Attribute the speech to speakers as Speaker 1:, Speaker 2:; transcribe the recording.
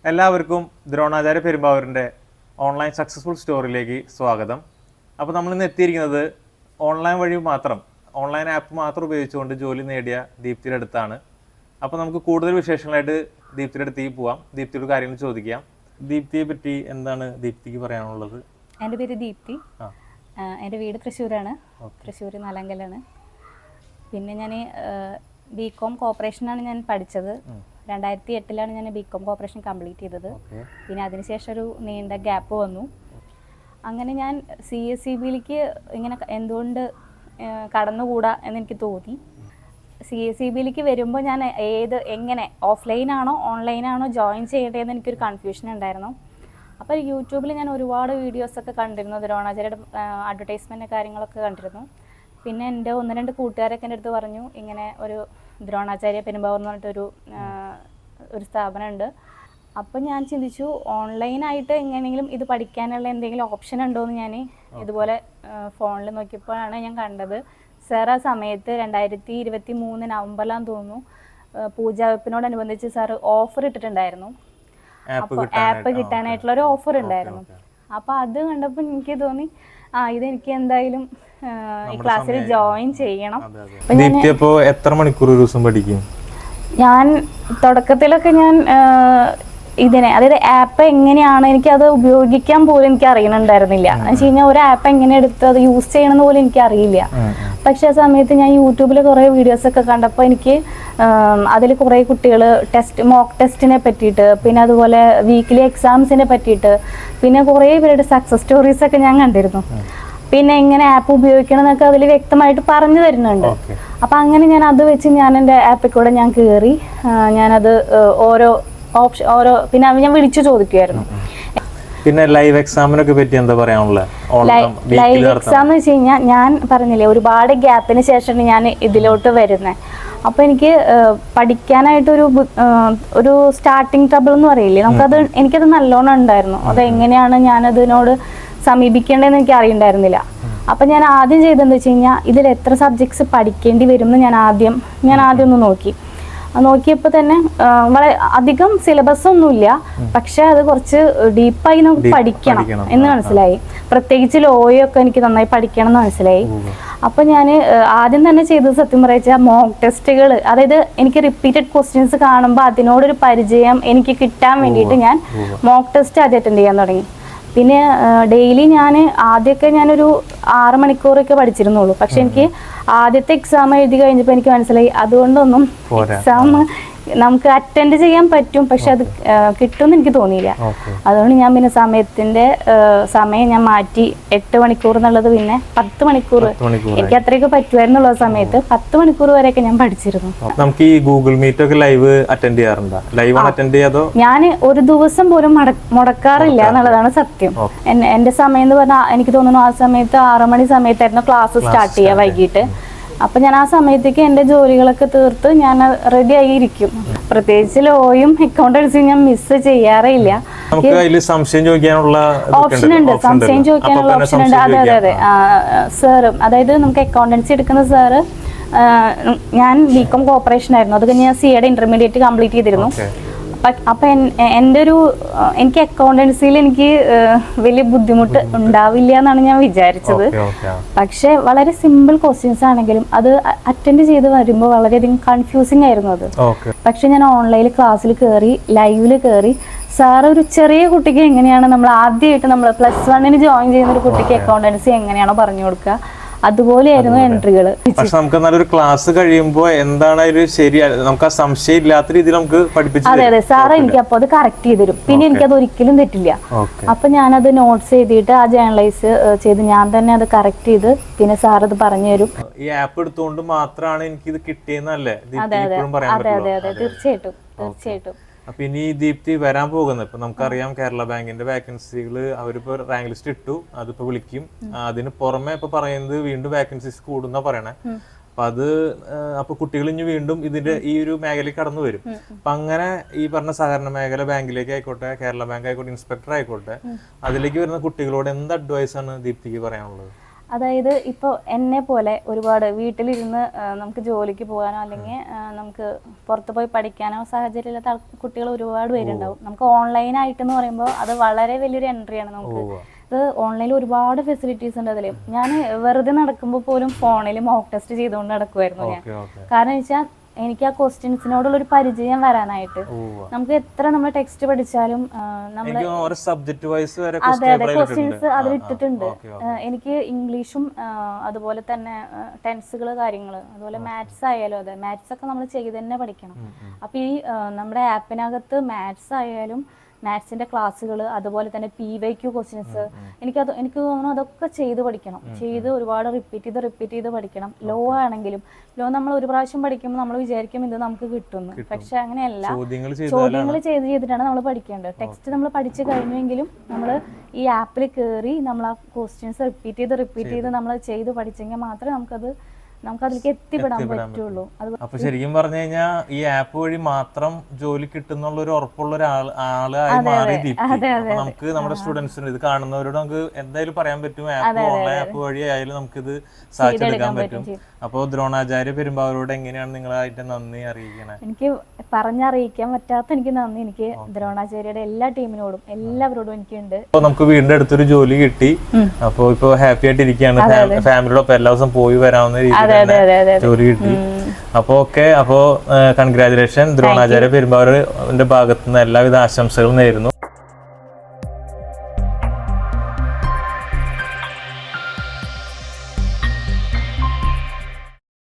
Speaker 1: എല്ലാവർക്കും Dronacharya പെരുമ്പാവൂരിൻ്റെ online successful സ്റ്റോറിയിലേക്ക് സ്വാഗതം. അപ്പോൾ നമ്മളിന്ന് എത്തിയിരിക്കുന്നത് ഓൺലൈൻ ആപ്പ് മാത്രം ഉപയോഗിച്ചുകൊണ്ട് ജോലി നേടിയ ദീപ്തിയുടെ അടുത്താണ്. അപ്പോൾ നമുക്ക് കൂടുതൽ വിശേഷങ്ങളായിട്ട് ദീപ്തിയുടെ അടുത്തേക്ക് പോവാം, ദീപ്തിയുടെ കാര്യങ്ങൾ ചോദിക്കാം. ദീപ്തിയെ പറ്റി എന്താണ് ദീപ്തിക്ക് പറയാനുള്ളത്?
Speaker 2: എൻ്റെ പേര് ദീപ്തി. എൻ്റെ വീട് തൃശ്ശൂരാണ്, തൃശ്ശൂർ നാലാങ്കലാണ്. പിന്നെ ഞാൻ ബികോം കോപ്പറേഷനാണ് ഞാൻ പഠിച്ചത്. 2008 ഞാൻ ബികോം കോപ്പറേഷൻ കംപ്ലീറ്റ് ചെയ്തത്. പിന്നെ അതിനുശേഷം ഒരു നീണ്ട ഗ്യാപ്പ് വന്നു. അങ്ങനെ ഞാൻ CSEBയിലേക്ക് ഇങ്ങനെ എന്തുകൊണ്ട് കടന്നുകൂടാ എന്നെനിക്ക് തോന്നി. CSEBയിലേക്ക് വരുമ്പോൾ ഞാൻ എങ്ങനെ ഓഫ്ലൈനാണോ ഓൺലൈനാണോ ജോയിൻ ചെയ്യേണ്ടതെന്ന് എനിക്കൊരു കൺഫ്യൂഷൻ ഉണ്ടായിരുന്നു. അപ്പോൾ യൂട്യൂബിൽ ഞാൻ ഒരുപാട് വീഡിയോസൊക്കെ കണ്ടിരുന്നു, ദ്രോണാചാര്യയുടെ അഡ്വർടൈസ്മെൻറ്റ് കാര്യങ്ങളൊക്കെ കണ്ടിരുന്നു. പിന്നെ എൻ്റെ 1-2 കൂട്ടുകാരൊക്കെ എൻ്റെ അടുത്ത് പറഞ്ഞു, ഇങ്ങനെ ഒരു ദ്രോണാചാര്യ പെരുമ്പാവൂർ എന്ന് പറഞ്ഞിട്ടൊരു സ്ഥാപനമുണ്ട്. അപ്പം ഞാൻ ചിന്തിച്ചു, ഓൺലൈനായിട്ട് എങ്ങനെയെങ്കിലും ഇത് പഠിക്കാനുള്ള എന്തെങ്കിലും ഓപ്ഷൻ ഉണ്ടോ എന്ന് ഞാൻ ഇതുപോലെ ഫോണിൽ നോക്കിയപ്പോഴാണ് ഞാൻ കണ്ടത്. സാർ ആ സമയത്ത് 2023 നവംബറിലാന്ന് തോന്നുന്നു, പൂജാവെപ്പിനോടനുബന്ധിച്ച് സാർ ഓഫർ ഇട്ടിട്ടുണ്ടായിരുന്നു. അപ്പോൾ ആപ്പ് കിട്ടാനായിട്ടുള്ളൊരു ഓഫർ ഉണ്ടായിരുന്നു. അപ്പോൾ അത് കണ്ടപ്പോൾ എനിക്ക് തോന്നി, ഇതെനിക്ക് എന്തായാലും ഈ ക്ലാസ്സിൽ ജോയിൻ ചെയ്യണം.
Speaker 1: എത്ര മണിക്കൂർ ഒരു ദിവസം പഠിക്കും?
Speaker 2: ഞാൻ തുടക്കത്തിലൊക്കെ ഞാൻ അതായത് ആപ്പ് എങ്ങനെയാണ് എനിക്കത് ഉപയോഗിക്കാൻ പോലും എനിക്ക് അറിയണുണ്ടായിരുന്നില്ല. എന്ന് വെച്ച് കഴിഞ്ഞാൽ ഒരു ആപ്പ് എങ്ങനെ എടുത്ത് അത് യൂസ് ചെയ്യണമെന്ന് പോലും എനിക്ക് അറിയില്ല. പക്ഷെ ആ സമയത്ത് ഞാൻ യൂട്യൂബിൽ കുറേ വീഡിയോസൊക്കെ കണ്ടപ്പോൾ എനിക്ക് അതിൽ കുറേ കുട്ടികൾ മോക്ക് ടെസ്റ്റിനെ പറ്റിയിട്ട്, പിന്നെ അതുപോലെ വീക്ക്ലി എക്സാംസിനെ പറ്റിയിട്ട്, പിന്നെ കുറേ പേരുടെ സക്സസ് സ്റ്റോറീസൊക്കെ ഞാൻ കണ്ടിരുന്നു. പിന്നെ എങ്ങനെ ആപ്പ് ഉപയോഗിക്കണം എന്നൊക്കെ അതിൽ വ്യക്തമായിട്ട് പറഞ്ഞു തരുന്നുണ്ട്. അപ്പം അങ്ങനെ ഞാൻ അത് വെച്ച് ഞാൻ എൻ്റെ ആപ്പിൽ കൂടെ ഞാൻ കയറി ഞാനത് ഓരോ പിന്നെ ഞാൻ വിളിച്ചു ചോദിക്കുമായിരുന്നു.
Speaker 1: പിന്നെ ലൈവ് എക്സാമിനൊക്കെ പറ്റി എന്താ പറയാനുള്ളത്?
Speaker 2: ലൈവ് എക്സാം എന്ന് വെച്ച് കഴിഞ്ഞാൽ ഞാൻ പറഞ്ഞില്ലേ, ഒരുപാട് ഗ്യാപ്പിന് ശേഷമാണ് ഞാൻ ഇതിലോട്ട് വരുന്നത്. അപ്പോൾ എനിക്ക് പഠിക്കാനായിട്ടൊരു സ്റ്റാർട്ടിങ് ട്രബിൾ എന്ന് പറയില്ലേ, എനിക്കത് നല്ലോണം ഉണ്ടായിരുന്നു. അതെങ്ങനെയാണ് ഞാനതിനോട് സമീപിക്കേണ്ടതെന്ന് എനിക്ക് അറിയണ്ടായിരുന്നില്ല. അപ്പം ഞാൻ ആദ്യം ചെയ്തതെന്ന് വെച്ച് കഴിഞ്ഞാൽ, ഇതിൽ എത്ര സബ്ജക്ട്സ് പഠിക്കേണ്ടി വരും എന്ന് ഞാൻ ആദ്യം ഒന്ന് നോക്കിയപ്പോൾ തന്നെ വളരെ അധികം സിലബസ് ഒന്നുമില്ല, പക്ഷെ അത് കുറച്ച് ഡീപ്പായി നമുക്ക് പഠിക്കണം എന്ന് മനസ്സിലായി. പ്രത്യേകിച്ച് ലോയൊക്കെ എനിക്ക് നന്നായി പഠിക്കണം എന്ന് മനസ്സിലായി. അപ്പം ഞാൻ ആദ്യം തന്നെ ചെയ്തത്, സത്യം പറയാച്ചാൽ മോക്ക് ടെസ്റ്റുകൾ, അതായത് എനിക്ക് റിപ്പീറ്റഡ് ക്വസ്റ്റ്യൻസ് കാണുമ്പോൾ അതിനോടൊരു പരിചയം എനിക്ക് കിട്ടാൻ വേണ്ടിയിട്ട് ഞാൻ മോക്ക് ടെസ്റ്റ് ആദ്യം അറ്റൻഡ് ചെയ്യാൻ തുടങ്ങി. പിന്നെ ഡെയിലി ആദ്യമൊക്കെ ഞാനൊരു 6 മണിക്കൂറൊക്കെ പഠിച്ചിരുന്നുള്ളൂ. പക്ഷെ എനിക്ക് ആദ്യത്തെ എക്സാം എഴുതി കഴിഞ്ഞപ്പോൾ എനിക്ക് മനസ്സിലായി, അതുകൊണ്ടൊന്നും എക്സാം നമുക്ക് അറ്റൻഡ് ചെയ്യാൻ പറ്റും, പക്ഷെ അത് കിട്ടുമെന്ന് എനിക്ക് തോന്നിയില്ല. അതുകൊണ്ട് ഞാൻ പിന്നെ സമയം ഞാൻ മാറ്റി. 8 മണിക്കൂർ എന്നുള്ളത് പിന്നെ 10 മണിക്കൂർ എനിക്ക് അത്രയൊക്കെ പറ്റുമായിരുന്നുള്ള സമയത്ത് 10 മണിക്കൂർ വരെയൊക്കെ ഞാൻ പഠിച്ചിരുന്നു.
Speaker 1: നമുക്ക് ഈ ഗൂഗിൾ മീറ്റ് ഒക്കെ ലൈവ് അറ്റൻഡ് ചെയ്യാറുണ്ടോ? ഞാൻ
Speaker 2: ഒരു ദിവസം പോലും മുടക്കാറില്ല എന്നുള്ളതാണ് സത്യം. എന്റെ സമയം എന്ന് പറഞ്ഞാൽ എനിക്ക് തോന്നുന്നു ആ സമയത്ത് 6 മണി സമയത്തായിരുന്നു ക്ലാസ് സ്റ്റാർട്ട് ചെയ്യുക, വൈകിട്ട്. അപ്പം ഞാൻ ആ സമയത്തേക്ക് എൻ്റെ ജോലികളൊക്കെ തീർത്ത് ഞാൻ റെഡി ആയിരിക്കും. പ്രത്യേകിച്ച് ലോയും അക്കൗണ്ടൻസിയും ഞാൻ മിസ് ചെയ്യാറില്ല.
Speaker 1: സംശയം ചോദിക്കാനുള്ള
Speaker 2: ഓപ്ഷൻ ഉണ്ട്. അതെ സാറ്, അതായത് നമുക്ക് അക്കൗണ്ടൻസി എടുക്കുന്ന സാറ്, ഞാൻ ബികോം കോപ്പറേഷൻ ആയിരുന്നു, അത് കഴിഞ്ഞ് ഞാൻ CA ഇന്റർമീഡിയറ്റ് കംപ്ലീറ്റ് ചെയ്തിരുന്നു. അപ്പം എനിക്ക് അക്കൗണ്ടൻസിയിൽ എനിക്ക് വലിയ ബുദ്ധിമുട്ട് ഉണ്ടാവില്ല എന്നാണ് ഞാൻ വിചാരിച്ചത്. പക്ഷെ വളരെ സിമ്പിൾ ക്വസ്റ്റ്യൻസ് ആണെങ്കിലും അത് അറ്റൻഡ് ചെയ്ത് വരുമ്പോൾ വളരെയധികം കൺഫ്യൂസിങ് ആയിരുന്നു അത്. പക്ഷെ ഞാൻ ഓൺലൈനിൽ ക്ലാസ്സിൽ കയറി, ലൈവിൽ കയറി, സാർ ഒരു ചെറിയ കുട്ടിക്ക് എങ്ങനെയാണ് നമ്മൾ ആദ്യമായിട്ട് നമ്മൾ +1 ജോയിൻ ചെയ്യുന്ന ഒരു കുട്ടിക്ക് അക്കൗണ്ടൻസി എങ്ങനെയാണോ പറഞ്ഞു കൊടുക്കുക, അതുപോലെയായിരുന്നു എൻട്രികൾ.
Speaker 1: പക്ഷെ നമുക്ക് നല്ലൊരു ക്ലാസ് കഴിയുമ്പോൾ എന്താണ് ശരി, നമുക്ക് ആ സംശയം ഇല്ലാത്ത രീതിയിൽ നമുക്ക് പഠിപ്പിച്ചു.
Speaker 2: അതെ സാറ് എനിക്ക് അപ്പോൾ അത് കറക്റ്റ് ചെയ്ത് തരും. പിന്നെ എനിക്കത് ഒരിക്കലും തെറ്റില്ല. അപ്പൊ ഞാനത് നോട്ട്സ് എഴുതിയിട്ട് ആ ജേർണലൈസ് ചെയ്ത് ഞാൻ തന്നെ അത് കറക്റ്റ് ചെയ്ത് പിന്നെ സാർ അത് പറഞ്ഞു തരും.
Speaker 1: ഈ ആപ്പ് എടുത്തുകൊണ്ട് മാത്രമാണ് എനിക്ക് ഇത് കിട്ടിയെന്നല്ലേ?
Speaker 2: അതെ തീർച്ചയായിട്ടും.
Speaker 1: അപ്പൊ ഇനി ദീപ്തി വരാൻ പോകുന്നത്, ഇപ്പൊ നമുക്കറിയാം കേരള ബാങ്കിന്റെ വാക്കൻസികൾ അവരിപ്പോ റാങ്ക് ലിസ്റ്റ് ഇട്ടു, അതിപ്പോ വിളിക്കും. അതിന് പുറമെ ഇപ്പൊ പറയുന്നത് വീണ്ടും വാക്കൻസീസ് കൂടുന്ന പറയണേ. അപ്പൊ കുട്ടികൾ ഇനി വീണ്ടും ഇതിന്റെ ഈ ഒരു മേഖലയിൽ കടന്നു വരും. അപ്പൊ അങ്ങനെ ഈ പറഞ്ഞ സഹകരണ മേഖല ബാങ്കിലേക്ക് ആയിക്കോട്ടെ, കേരള ബാങ്ക് ആയിക്കോട്ടെ, ഇൻസ്പെക്ടർ ആയിക്കോട്ടെ, അതിലേക്ക് വരുന്ന കുട്ടികളോട് എന്ത് അഡ്വൈസ് ആണ് ദീപ്തിക്ക് പറയാനുള്ളത്?
Speaker 2: അതായത് ഇപ്പോൾ എന്നെ പോലെ ഒരുപാട് വീട്ടിലിരുന്ന് നമുക്ക് ജോലിക്ക് പോകാനോ അല്ലെങ്കിൽ നമുക്ക് പുറത്ത് പോയി പഠിക്കാനോ സാഹചര്യമില്ലാത്ത കുട്ടികൾ ഒരുപാട് പേരുണ്ടാവും. നമുക്ക് ഓൺലൈനായിട്ടെന്ന് പറയുമ്പോൾ അത് വളരെ വലിയൊരു എൻട്രിയാണ് നമുക്ക്. ഇത് ഓൺലൈനിൽ ഒരുപാട് ഫെസിലിറ്റീസ് ഉണ്ട് അതിൽ. ഞാൻ വെറുതെ നടക്കുമ്പോൾ പോലും ഫോണിൽ മോക്ക് ടെസ്റ്റ് ചെയ്തുകൊണ്ട് നടക്കുമായിരുന്നു ഞാൻ. കാരണം വെച്ചാൽ എനിക്ക് ആ ക്വസ്റ്റ്യൻസിനോടുള്ളൊരു പരിചയം വരാനായിട്ട്. നമുക്ക് എത്ര നമ്മൾ ടെക്സ്റ്റ് പഠിച്ചാലും നമ്മൾ അതെ അതെ ക്വസ്റ്റ്യൻസ് അതിലിട്ടിട്ടുണ്ട്. എനിക്ക് ഇംഗ്ലീഷും അതുപോലെ തന്നെ ടെൻസുകൾ കാര്യങ്ങൾ അതുപോലെ മാത്സ് ആയാലും അതെ മാത്സ് ഒക്കെ നമ്മൾ ചെയ്ത് തന്നെ പഠിക്കണം. അപ്പോൾ ഈ നമ്മുടെ ആപ്പിനകത്ത് മാത്സ് ആയാലും മാത്സിന്റെ ക്ലാസ്സുകൾ അതുപോലെ തന്നെ PYQ ക്വസ്റ്റ്യൻസ് എനിക്ക് തോന്നുന്നു അതൊക്കെ ചെയ്ത് പഠിക്കണം. ചെയ്ത് ഒരുപാട് റിപ്പീറ്റ് ചെയ്ത് പഠിക്കണം. ലോ ആണെങ്കിലും ലോ നമ്മൾ ഒരു പ്രാവശ്യം പഠിക്കുമ്പോൾ നമ്മൾ വിചാരിക്കും ഇത് നമുക്ക് കിട്ടുന്നു. പക്ഷെ അങ്ങനെയല്ല, ചോദ്യങ്ങൾ ചെയ്തിട്ടാണ് നമ്മൾ പഠിക്കേണ്ടത്. ടെക്സ്റ്റ് നമ്മൾ പഠിച്ചു കഴിഞ്ഞെങ്കിലും നമ്മൾ ഈ ആപ്പിൽ കയറി നമ്മൾ ആ ക്വസ്റ്റ്യൻസ് റിപ്പീറ്റ് ചെയ്ത് നമ്മൾ ചെയ്ത് പഠിച്ചെങ്കിൽ മാത്രമേ നമുക്കതിലേക്ക് എത്തിപ്പെടാൻ പറ്റുള്ളൂ.
Speaker 1: അപ്പൊ ശരിക്കും പറഞ്ഞു കഴിഞ്ഞാൽ ഈ ആപ്പ് വഴി മാത്രം ജോലി കിട്ടുന്നുള്ള ഒരു ഉറപ്പുള്ള ആളായി മാറി നമുക്ക് നമ്മുടെ സ്റ്റുഡൻസിന് ഇത് കാണുന്നവരോട് നമുക്ക് എന്തായാലും പറയാൻ പറ്റും, ആപ്പ് ഓൺലൈൻ ആപ്പ് വഴി ആയാലും നമുക്കിത് സാധിച്ചെടുക്കാൻ പറ്റും. അപ്പോൾ ദ്രോണാചാര്യ പെരുമ്പാവൂരോട് എങ്ങനെയാണ് നിങ്ങളായിട്ട് നന്ദി അറിയിക്കണേ?
Speaker 2: എനിക്ക് പറഞ്ഞറിയിക്കാൻ പറ്റാത്ത എനിക്ക് നന്ദി എനിക്ക് ദ്രോണാചാര്യയുടെ എല്ലാ ടീമിനോടും എല്ലാവരോടും എനിക്കുണ്ട്.
Speaker 1: അപ്പോൾ നമുക്ക് വീണ്ടും അടുത്തൊരു ജോലി കിട്ടി. അപ്പോൾ ഇപ്പൊ ഹാപ്പി ആയിട്ടിരിക്കുകയാണ്. ഫാമിലിയോടൊപ്പം എല്ലാ ദിവസം പോയി വരാവുന്ന രീതിയിൽ ജോലി കിട്ടി. അപ്പൊ ഓക്കെ, അപ്പോ കൺഗ്രാജുലേഷൻ. ദ്രോണാചാര്യ പെരുമ്പാവൂരിന്റെ ഭാഗത്തുനിന്ന് എല്ലാവിധ ആശംസകളും നേരുന്നു.